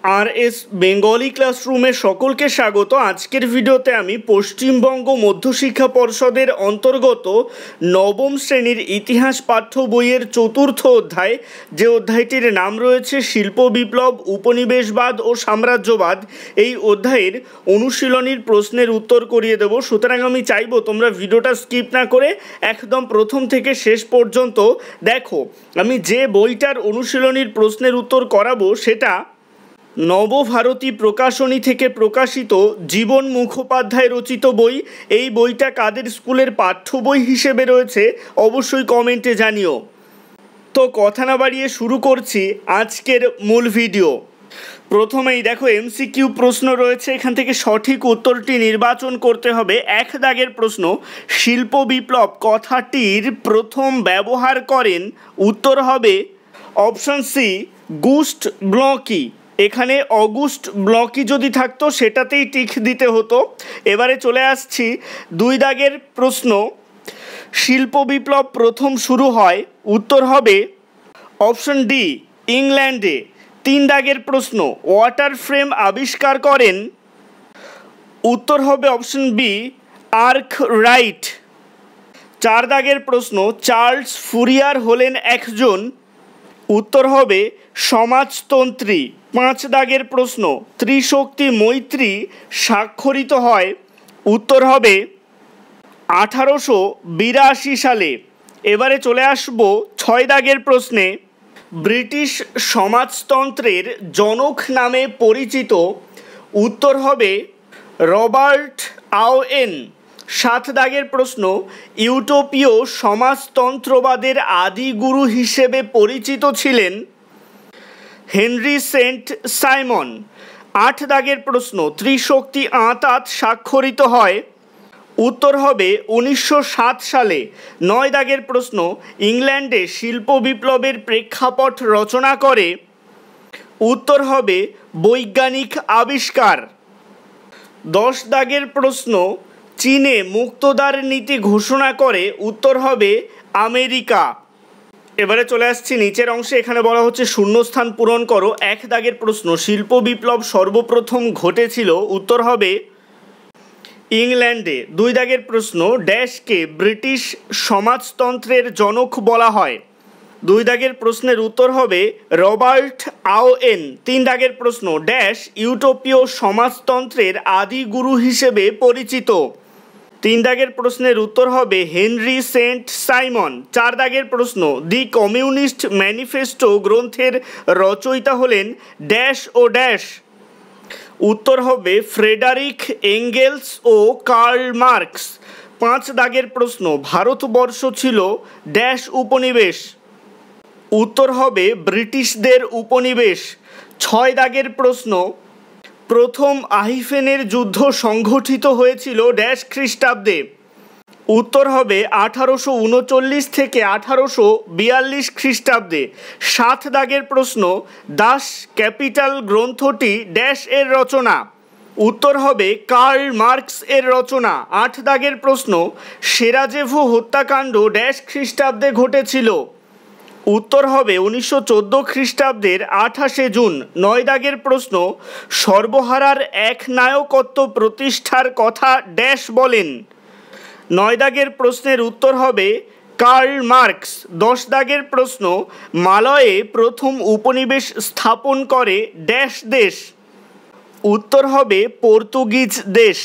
আর S Bengali ক্লাসরুমে সকলকে স্বাগত। আজকের ভিডিওতে আমি পশ্চিমবঙ্গ মধ্যশিক্ষা পর্ষদের অন্তর্গত নবম শ্রেণীর ইতিহাস পাঠ্য বইয়ের চতুর্থ অধ্যায়, যে অধ্যায়টির নাম রয়েছে শিল্প বিপ্লব, উপনিবেশবাদ ও সাম্রাজ্যবাদ, এই অধ্যায়ের অনুশীলনীর প্রশ্নের উত্তর করিয়ে দেব। সুতরাং আমি চাইবো তোমরা ভিডিওটা স্কিপ না করে একদম প্রথম থেকে শেষ পর্যন্ত দেখো। আমি যে বইটার অনুশীলনীর প্রশ্নের উত্তর করাবো সেটা নবভারতী প্রকাশনী থেকে প্রকাশিত জীবন মুখোপাধ্যায় রচিত বই। এই বইটা কাদের স্কুলের পাঠ্য বই হিসেবে রয়েছে অবশ্যই কমেন্টে জানিও। তো কথা না বাড়িয়ে শুরু করছি আজকের মূল ভিডিও। প্রথমেই দেখো এমসিকিউ প্রশ্ন রয়েছে, এখান থেকে সঠিক উত্তরটি নির্বাচন করতে হবে। এক দাগের প্রশ্ন, শিল্প বিপ্লব কথাটির প্রথম ব্যবহার করেন, উত্তর হবে অপশন সি গুস্ট ব্লকি। এখানে অগুস্ট ব্লকি যদি থাকতো সেটাতেই টিক দিতে হতো। এবারে চলে আসছি দুই দাগের প্রশ্ন, শিল্প বিপ্লব প্রথম শুরু হয়, উত্তর হবে অপশন ডি ইংল্যান্ডে। তিন দাগের প্রশ্ন, ওয়াটার ফ্রেম আবিষ্কার করেন, উত্তর হবে অপশন বি আর্করাইট। চার দাগের প্রশ্ন, চার্লস ফুরিয়ার হলেন একজন, উত্তর হবে সমাজতন্ত্রী। পাঁচ দাগের প্রশ্ন, ত্রিশক্তি মৈত্রী স্বাক্ষরিত হয়, উত্তর হবে 1882 সালে। এবারে চলে আসব ছয় দাগের প্রশ্নে, ব্রিটিশ সমাজতন্ত্রের জনক নামে পরিচিত, উত্তর হবে রবার্ট আওয়েন। সাত দাগের প্রশ্ন, ইউটোপীয় সমাজতন্ত্রবাদের আদিগুরু হিসেবে পরিচিত ছিলেন হেনরি সেন্ট সাইমন। আট দাগের প্রশ্ন, ত্রিশক্তি আঁতাত স্বাক্ষরিত হয়, উত্তর হবে 1907 সালে। নয় দাগের প্রশ্ন, ইংল্যান্ডে শিল্প বিপ্লবের প্রেক্ষাপট রচনা করে, উত্তর হবে বৈজ্ঞানিক আবিষ্কার। 10 দাগের প্রশ্ন, চীনে মুক্তদার নীতি ঘোষণা করে, উত্তর হবে আমেরিকা। এবারে চলে আসছি নিচের অংশে, এখানে বলা হচ্ছে শূন্যস্থান পূরণ করো। এক দাগের প্রশ্ন, শিল্প বিপ্লব সর্বপ্রথম ঘটেছিল, উত্তর হবে ইংল্যান্ডে। দুই দাগের প্রশ্ন, ড্যাশকে ব্রিটিশ সমাজতন্ত্রের জনক বলা হয়, দুই দাগের প্রশ্নের উত্তর হবে রবার্ট আওয়েন। তিন দাগের প্রশ্ন, ড্যাশ ইউটোপীয় সমাজতন্ত্রের আদিগুরু হিসেবে পরিচিত, তিন দাগের প্রশ্নের উত্তর হবে হেনরি সেন্ট সাইমন। চার দাগের প্রশ্ন, দি কমিউনিস্ট ম্যানিফেস্টো গ্রন্থের রচয়িতা হলেন ড্যাশ ও ড্যাশ, উত্তর হবে ফ্রেডারিক এঙ্গেলস ও কার্ল মার্কস। পাঁচ দাগের প্রশ্ন, ভারতবর্ষ ছিল ড্যাশ উপনিবেশ, উত্তর হবে ব্রিটিশদের উপনিবেশ। ছয় দাগের প্রশ্ন, প্রথম আহিফেনের যুদ্ধ সংঘটিত হয়েছিল ড্যাশ খ্রিস্টাব্দে, উত্তর হবে 1839 থেকে 1842 খ্রিস্টাব্দে। সাত দাগের প্রশ্ন, দাস ক্যাপিটাল গ্রন্থটি ড্যাশ এর রচনা, উত্তর হবে কার্ল মার্কস এর রচনা। আট দাগের প্রশ্ন, সেরাজেভো হত্যাকাণ্ড ড্যাশ খ্রিস্টাব্দে ঘটেছিল, উত্তর হবে 1914 খ্রিস্টাব্দের 28 জুন। নয় দাগের প্রশ্ন, সর্বহারার এক নায়কত্ব প্রতিষ্ঠার কথা ড্যাশ বলেন, নয় দাগের প্রশ্নের উত্তর হবে কার্ল মার্কস। 10 দাগের প্রশ্ন, মালয়ে প্রথম উপনিবেশ স্থাপন করে ড্যাশ দেশ, উত্তর হবে পর্তুগিজ দেশ।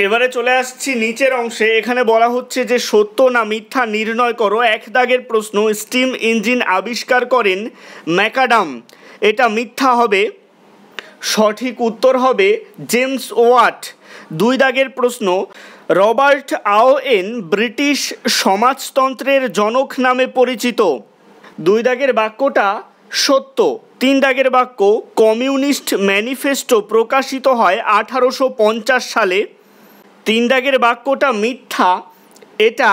এবারে চলে আসছি নিচের অংশে, এখানে বলা হচ্ছে যে সত্য না মিথ্যা নির্ণয় করো। এক দাগের প্রশ্ন, স্টিম ইঞ্জিন আবিষ্কার করেন ম্যাকাডাম, এটা মিথ্যা হবে, সঠিক উত্তর হবে জেমস ওয়াট। দুই দাগের প্রশ্ন, রবার্ট আওয়েন ব্রিটিশ সমাজতন্ত্রের জনক নামে পরিচিত, দুই দাগের বাক্যটা সত্য। তিন দাগের বাক্য, কমিউনিস্ট ম্যানিফেস্টো প্রকাশিত হয় 1850 সালে, তিন দাগের বাক্যটা মিথ্যা, এটা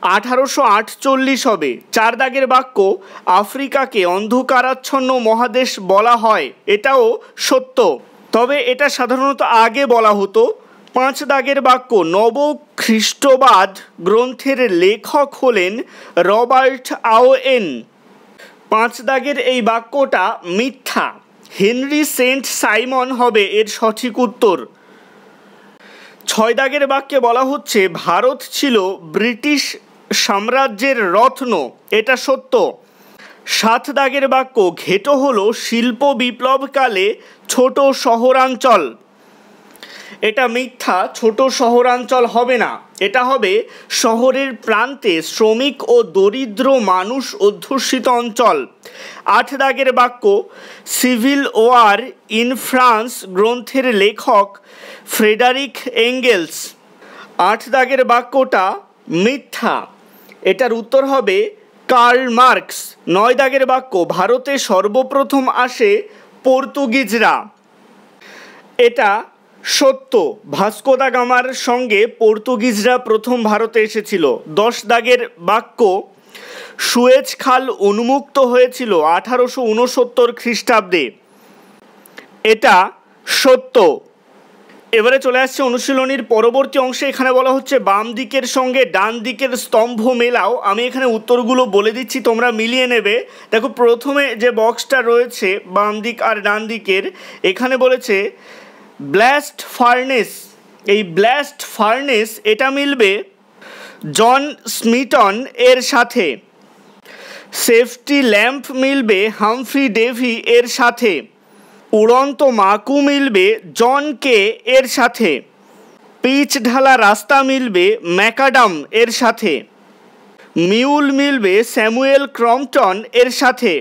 1848 হবে। চার দাগের বাক্য, আফ্রিকাকে অন্ধকারাচ্ছন্ন মহাদেশ বলা হয়, এটাও সত্য, তবে এটা সাধারণত আগে বলা হতো। পাঁচ দাগের বাক্য, নব খ্রিস্টবাদ গ্রন্থের লেখক হলেন রবার্ট আওয়েন, পাঁচ দাগের এই বাক্যটা মিথ্যা। হেনরি সেন্ট সাইমন হবে এর সঠিক উত্তর। 6 দাগের বাক্যে বলা হচ্ছে ভারত ছিল ব্রিটিশ সাম্রাজ্যের রত্ন, এটা সত্য। 7 দাগের বাক্য ঘেটো হলো শিল্প বিপ্লবকালে ছোট শহরাঞ্চল, এটা মিথ্যা, ছোট শহরাঞ্চল হবে না, এটা হবে শহরের প্রান্তে শ্রমিক ও দরিদ্র মানুষ অধ্যুষিত অঞ্চল। 8 দাগের বাক্য সিভিল ওয়ার ইন ফ্রান্স গ্রন্থের লেখক ফ্রেডারিক এঙ্গেলস। 8 দাগের বাক্যটা মিথ্যা, এটার উত্তর হবে কার্ল মার্কস। 9 দাগের বাক্য ভারতে সর্বপ্রথম আসে পর্তুগিজরা, এটা সত্য, ভাস্কো দা গামার সঙ্গে পর্তুগিজরা প্রথম ভারতে এসেছিল। 10 দাগের বাক্য সুয়েজ খাল উন্মুক্ত হয়েছিল 1869 খ্রিস্টাব্দে, এটা সত্য। এবারে চলে আসছে অনুশীলনীর পরবর্তী অংশে। এখানে বলা হচ্ছে বাম দিকের সঙ্গে ডান দিকের স্তম্ভ মেলাও। আমি এখানে উত্তরগুলো বলে দিচ্ছি, তোমরা মিলিয়ে নেবে। দেখো প্রথমে যে বক্সটা রয়েছে বাম দিক আর ডান দিকের, এখানে বলেছে ব্লাস্ট ফার্নেস। এই ব্লাস্ট ফার্নেস এটা মিলবে জন স্মিটন এর সাথে। সেফটি ল্যাম্প মিলবে হামফ্রি ডেভি এর সাথে। উড়ন্ত মাকু মিলবে জন কে এর সাথে। পিচ ঢালা রাস্তা মিলবে ম্যাকাডাম এর সাথে। মিউল মিলবে স্যামুয়েল ক্রম্পটন এর সাথে।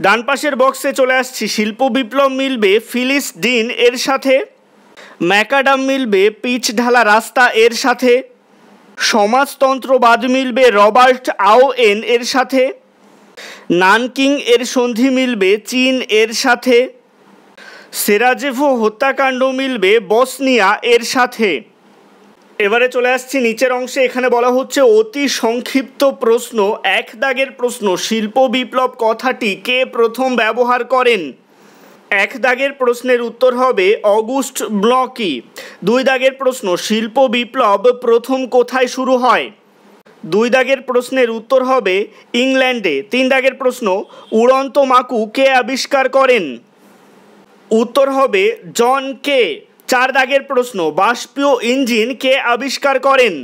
ডান পাশের বক্সে চলে আসছি, শিল্প বিপ্লব মিলবে ফিলিস ডিন এর সাথে। ম্যাকাডাম মিলবে পিচ ঢালা রাস্তা এর সাথে। সমাজতন্ত্রবাদ মিলবে রবার্ট আওয়েন এর সাথে। নানকিং এর সন্ধি মিলবে চীন এর সাথে। সেরাজেভো হত্যাকাণ্ড মিলবে বসনিয়া এর সাথে। এবারে চলে আসছি নিচের অংশে। এখানে বলা হচ্ছে অতি সংক্ষিপ্ত প্রশ্ন। 1 দাগের প্রশ্ন শিল্প বিপ্লব কথাটি কে প্রথম ব্যবহার করেন? 1 দাগের প্রশ্নের উত্তর হবে অগুস্ট ব্লকি। 2 দাগের প্রশ্ন শিল্প বিপ্লব প্রথম কোথায় শুরু হয়? 2 দাগের প্রশ্নের উত্তর হবে ইংল্যান্ডে। 3 দাগের প্রশ্ন উড়ন্ত মাকু কে আবিষ্কার করেন? উত্তর হবে জন কে। 4 দাগের প্রশ্ন বাষ্পীয় ইঞ্জিন কে আবিষ্কার করেন?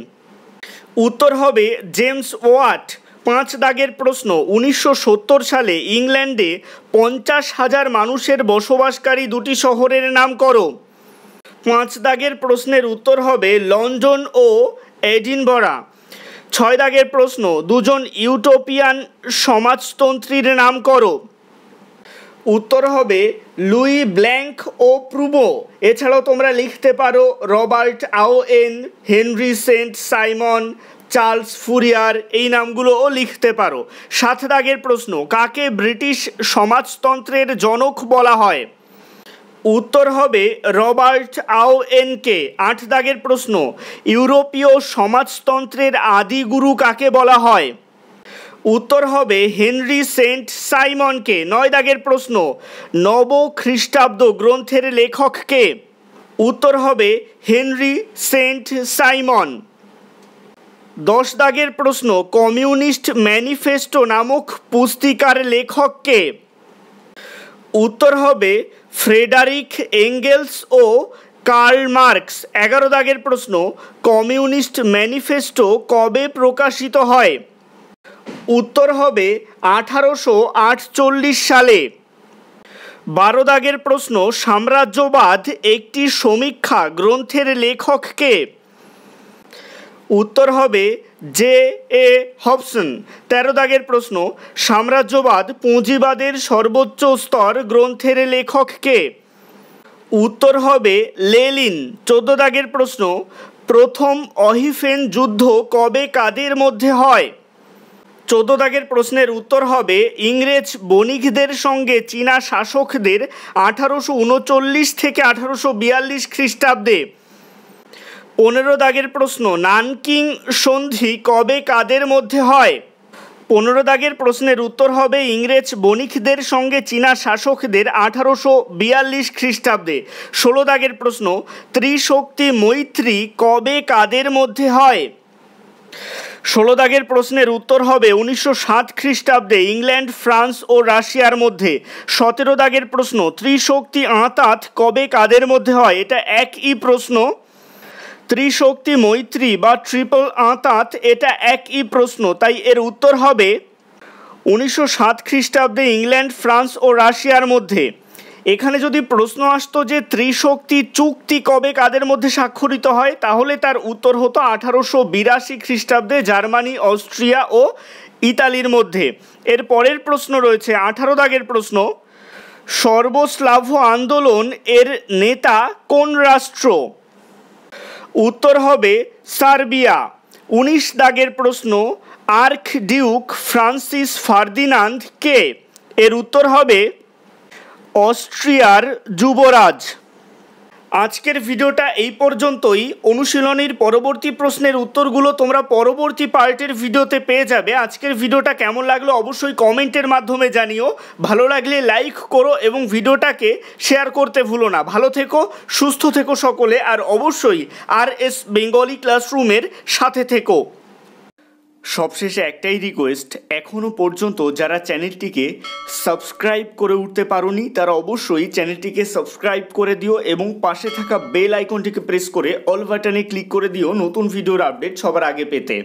উত্তর হবে জেমস ওয়াট। 5 দাগের প্রশ্ন 1970 সালে ইংল্যান্ডে 50,000 মানুষের বসবাসকারী 2টি শহরের নাম করো। 5 দাগের প্রশ্নের উত্তর হবে লন্ডন ও এডিনবরা। 6 দাগের প্রশ্ন 2 জন ইউটোপিয়ান সমাজতন্ত্রীর নাম করো। উত্তর হবে লুই ব্ল্যাঙ্ক ও প্রুভো। এছাড়াও তোমরা লিখতে পারো Robert Owen, Henri Saint Simon, Charles Fourier, এই নামগুলোও লিখতে পারো। 7 দাগের প্রশ্ন কাকে ব্রিটিশ সমাজতন্ত্রের জনক বলা হয়? উত্তর হবে রবার্ট আওয়েনকে। 8 দাগের প্রশ্ন ইউরোপীয় সমাজতন্ত্রের আদিগুরু কাকে বলা হয়? উত্তর হবে হেনরি সেন্ট সাইমনকে। 9 দাগের প্রশ্ন নব খ্রিস্টাব্দ গ্রন্থের লেখক কে? উত্তর হবে হেনরি সেন্ট সাইমন। 10 দাগের প্রশ্ন কমিউনিস্ট ম্যানিফেস্টো নামক পুস্তিকার লেখক কে? উত্তর হবে ফ্রেডারিক এঙ্গেলস ও কার্ল মার্কস। 11 দাগের প্রশ্ন কমিউনিস্ট ম্যানিফেস্টো কবে প্রকাশিত হয়? উত্তর হবে 1848 সালে। 12 দাগের প্রশ্ন সাম্রাজ্যবাদ একটি সমীক্ষা গ্রন্থের লেখক কে? উত্তর হবে জে এ হবসন। 13 দাগের প্রশ্ন সাম্রাজ্যবাদ পুঁজিবাদের সর্বোচ্চ স্তর গ্রন্থের লেখক কে? উত্তর হবে লেনিন। 14 দাগের প্রশ্ন প্রথম অহিফেন যুদ্ধ কবে কাদের মধ্যে হয়? 14 দাগের প্রশ্নের উত্তর হবে ইংরেজ বণিকদের সঙ্গে চীনা শাসকদের 1839 থেকে 1842 খ্রিস্টাব্দে। 15 দাগের প্রশ্ন নানকিং সন্ধি কবে কাদের মধ্যে হয়? 15 দাগের প্রশ্নের উত্তর হবে ইংরেজ বণিকদের সঙ্গে চীনা শাসকদের 1842 খ্রিস্টাব্দে। 16 দাগের প্রশ্ন ত্রিশক্তি মৈত্রী কবে কাদের মধ্যে হয়? 16 দাগের প্রশ্নের উত্তর হবে 1907 খ্রিস্টাব্দে ইংল্যান্ড, ফ্রান্স ও রাশিয়ার মধ্যে। 17 দাগের প্রশ্ন ত্রিশক্তি আঁতাত কবে কাদের মধ্যে হয়? এটা একই প্রশ্ন। ত্রিশক্তি মৈত্রী বা ট্রিপল আঁতাত এটা একই প্রশ্ন, তাই এর উত্তর হবে 1907 খ্রিস্টাব্দে ইংল্যান্ড, ফ্রান্স ও রাশিয়ার মধ্যে। এখানে যদি প্রশ্ন আসতো যে ত্রিশক্তি চুক্তি কবে কাদের মধ্যে স্বাক্ষরিত হয়, তাহলে তার উত্তর হতো 1882 খ্রিস্টাব্দে জার্মানি, অস্ট্রিয়া ও ইতালির মধ্যে। এর পরের প্রশ্ন রয়েছে 18 দাগের প্রশ্ন সর্বস্লাভ আন্দোলন এর নেতা কোন রাষ্ট্র? উত্তর হবে সার্বিয়া। 19 দাগের প্রশ্ন আর্ক ডিউক ফ্রান্সিস ফার্দিনান্দ কে? এর উত্তর হবে অস্ট্রিয়ার যুবরাজ। আজকের ভিডিওটা এই পর্যন্তই। অনুশীলনীর পরবর্তী প্রশ্নের উত্তরগুলো তোমরা পরবর্তী পার্টের ভিডিওতে পেয়ে যাবে। আজকের ভিডিওটা কেমন লাগলো অবশ্যই কমেন্টের মাধ্যমে জানিও। ভালো লাগলে লাইক করো এবং ভিডিওটাকে শেয়ার করতে ভুলো না। ভালো থেকো, সুস্থ থেকো সকলে, আর অবশ্যই RS বেঙ্গলি ক্লাসরুমের সাথে থেকো। সবশেষে একটাই রিকোয়েস্ট, এখনও পর্যন্ত যারা চ্যানেলটিকে সাবস্ক্রাইব করে উঠতে পারোনি তারা অবশ্যই চ্যানেলটিকে সাবস্ক্রাইব করে দিও এবং পাশে থাকা বেল আইকনটিকে প্রেস করে অল বাটনে ক্লিক করে দিও নতুন ভিডিওর আপডেট সবার আগে পেতে।